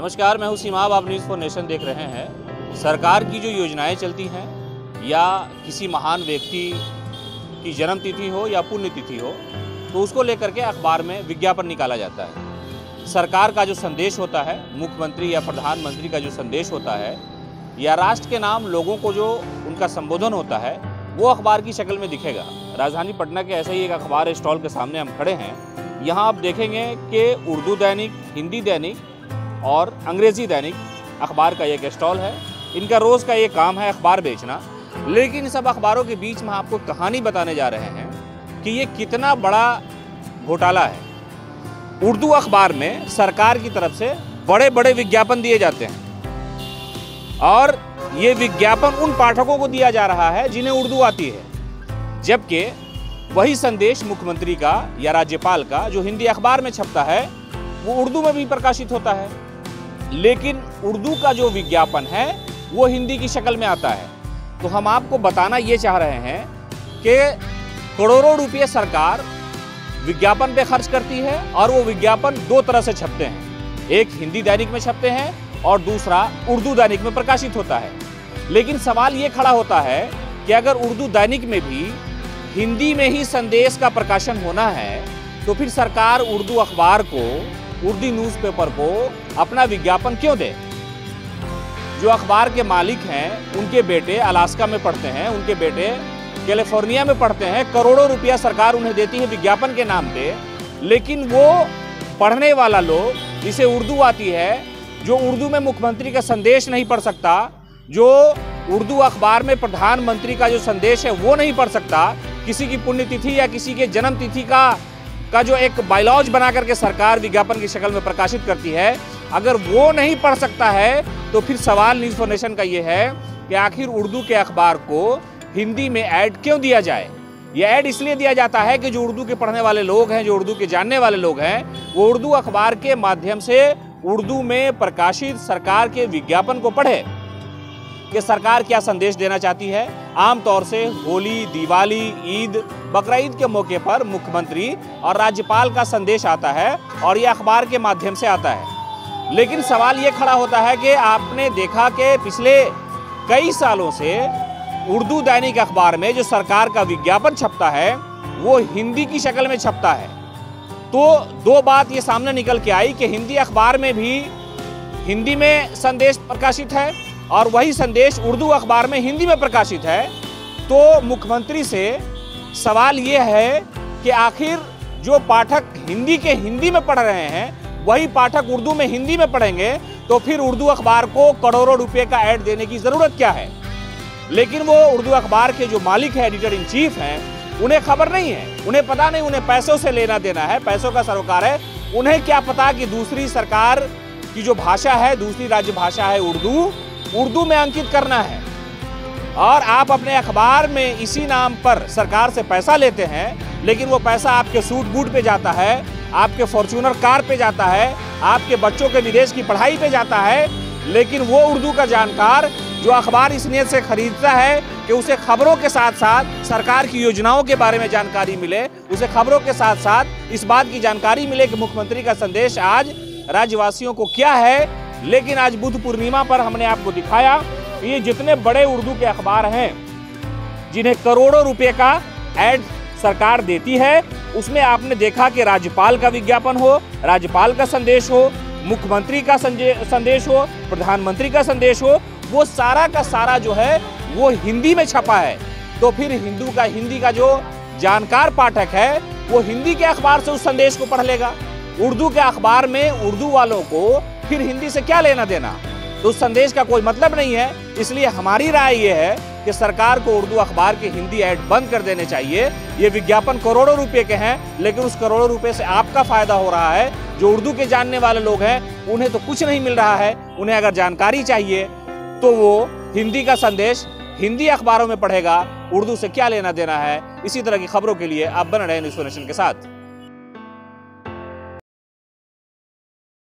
नमस्कार, मैं हूं सीमाब। आप न्यूज़ फॉर नेशन देख रहे हैं। सरकार की जो योजनाएं चलती हैं या किसी महान व्यक्ति की जन्मतिथि हो या पुण्यतिथि हो तो उसको लेकर के अखबार में विज्ञापन निकाला जाता है। सरकार का जो संदेश होता है, मुख्यमंत्री या प्रधानमंत्री का जो संदेश होता है या राष्ट्र के नाम लोगों को जो उनका संबोधन होता है वो अखबार की शक्ल में दिखेगा। राजधानी पटना के ऐसे ही एक अखबार स्टॉल के सामने हम खड़े हैं। यहाँ आप देखेंगे कि उर्दू दैनिक, हिंदी दैनिक और अंग्रेज़ी दैनिक अखबार का एक स्टॉल है। इनका रोज़ का ये काम है अखबार बेचना। लेकिन इन सब अखबारों के बीच में आपको कहानी बताने जा रहे हैं कि ये कितना बड़ा घोटाला है। उर्दू अखबार में सरकार की तरफ से बड़े बड़े विज्ञापन दिए जाते हैं और ये विज्ञापन उन पाठकों को दिया जा रहा है जिन्हें उर्दू आती है, जबकि वही संदेश मुख्यमंत्री का या राज्यपाल का जो हिंदी अखबार में छपता है वो उर्दू में भी प्रकाशित होता है। लेकिन उर्दू का जो विज्ञापन है वो हिंदी की शक्ल में आता है। तो हम आपको बताना ये चाह रहे हैं कि करोड़ों रुपये सरकार विज्ञापन पे खर्च करती है और वो विज्ञापन दो तरह से छपते हैं। एक हिंदी दैनिक में छपते हैं और दूसरा उर्दू दैनिक में प्रकाशित होता है। लेकिन सवाल ये खड़ा होता है कि अगर उर्दू दैनिक में भी हिंदी में ही संदेश का प्रकाशन होना है तो फिर सरकार उर्दू अखबार को, उर्दू न्यूज़पेपर को अपना विज्ञापन क्यों दे? जो अखबार के मालिक हैं उनके बेटे अलास्का में पढ़ते हैं, उनके बेटे कैलिफोर्निया में पढ़ते हैं। करोड़ों रुपया सरकार उन्हें देती है विज्ञापन के नाम पे, लेकिन वो पढ़ने वाला लोग जिसे उर्दू आती है, जो उर्दू में मुख्यमंत्री का संदेश नहीं पढ़ सकता, जो उर्दू अखबार में प्रधानमंत्री का जो संदेश है वो नहीं पढ़ सकता, किसी की पुण्यतिथि या किसी के जन्म तिथि का जो एक बायलॉज बना करके सरकार विज्ञापन की शक्ल में प्रकाशित करती है, अगर वो नहीं पढ़ सकता है तो फिर सवाल न्यूज़ फॉर नेशन का ये है कि आखिर उर्दू के अखबार को हिंदी में ऐड क्यों दिया जाए? ये ऐड इसलिए दिया जाता है कि जो उर्दू के पढ़ने वाले लोग हैं, जो उर्दू के जानने वाले लोग हैं, वो उर्दू अखबार के माध्यम से उर्दू में प्रकाशित सरकार के विज्ञापन को पढ़े कि सरकार क्या संदेश देना चाहती है। आमतौर से होली, दिवाली, ईद, बकरा ईद के मौके पर मुख्यमंत्री और राज्यपाल का संदेश आता है और ये अखबार के माध्यम से आता है। लेकिन सवाल ये खड़ा होता है कि आपने देखा कि पिछले कई सालों से उर्दू दैनिक अखबार में जो सरकार का विज्ञापन छपता है वो हिंदी की शक्ल में छपता है। तो दो बात ये सामने निकल के आई कि हिंदी अखबार में भी हिंदी में संदेश प्रकाशित है और वही संदेश उर्दू अखबार में हिंदी में प्रकाशित है। तो मुख्यमंत्री से सवाल ये है कि आखिर जो पाठक हिंदी के हिंदी में पढ़ रहे हैं वही पाठक उर्दू में हिंदी में पढ़ेंगे तो फिर उर्दू अखबार को करोड़ों रुपए का ऐड देने की ज़रूरत क्या है? लेकिन वो उर्दू अखबार के जो मालिक है, एडिटर इन चीफ हैं, उन्हें खबर नहीं है, उन्हें पता नहीं, उन्हें पैसों से लेना देना है, पैसों का सरोकार है। उन्हें क्या पता कि दूसरी सरकार की जो भाषा है, दूसरी राज्य भाषा है उर्दू में अंकित करना है। और आप अपने अखबार में इसी नाम पर सरकार से पैसा लेते हैं, लेकिन वो पैसा आपके सूट बूट पे जाता है, आपके फॉर्च्यूनर कार पे जाता है, आपके बच्चों के विदेश की पढ़ाई पे जाता है। लेकिन वो उर्दू का जानकार जो अखबार इस नीयत से खरीदता है कि उसे खबरों के साथ साथ सरकार की योजनाओं के बारे में जानकारी मिले, उसे खबरों के साथ साथ इस बात की जानकारी मिले कि मुख्यमंत्री का संदेश आज राज्यवासियों को क्या है। लेकिन आज बुद्ध पूर्णिमा पर हमने आपको दिखाया कि ये जितने बड़े उर्दू के अखबार हैं जिन्हें करोड़ों रुपए का ऐड सरकार देती है, उसमें आपने देखा कि राज्यपाल का विज्ञापन हो, राज्यपाल का संदेश हो, मुख्यमंत्री का संदेश हो, प्रधानमंत्री का संदेश हो, वो सारा का सारा जो है वो हिंदी में छपा है। तो फिर हिंदी का जो जानकार पाठक है वो हिंदी के अखबार से उस संदेश को पढ़ लेगा। उर्दू के अखबार में उर्दू वालों को फिर हिंदी से क्या लेना देना? तो उस संदेश का कोई मतलब नहीं है। इसलिए हमारी राय ये है कि सरकार को उर्दू अखबार के हिंदी ऐड बंद कर देने चाहिए। ये विज्ञापन करोड़ों रुपए के हैं, लेकिन उस करोड़ों रुपए से आपका फायदा हो रहा है। जो उर्दू के जानने वाले लोग हैं उन्हें तो कुछ नहीं मिल रहा है। उन्हें अगर जानकारी चाहिए तो वो हिंदी का संदेश हिंदी अखबारों में पढ़ेगा। उर्दू से क्या लेना देना है? इसी तरह की खबरों के लिए आप बने रहें न्यूज़ फॉर नेशन के साथ।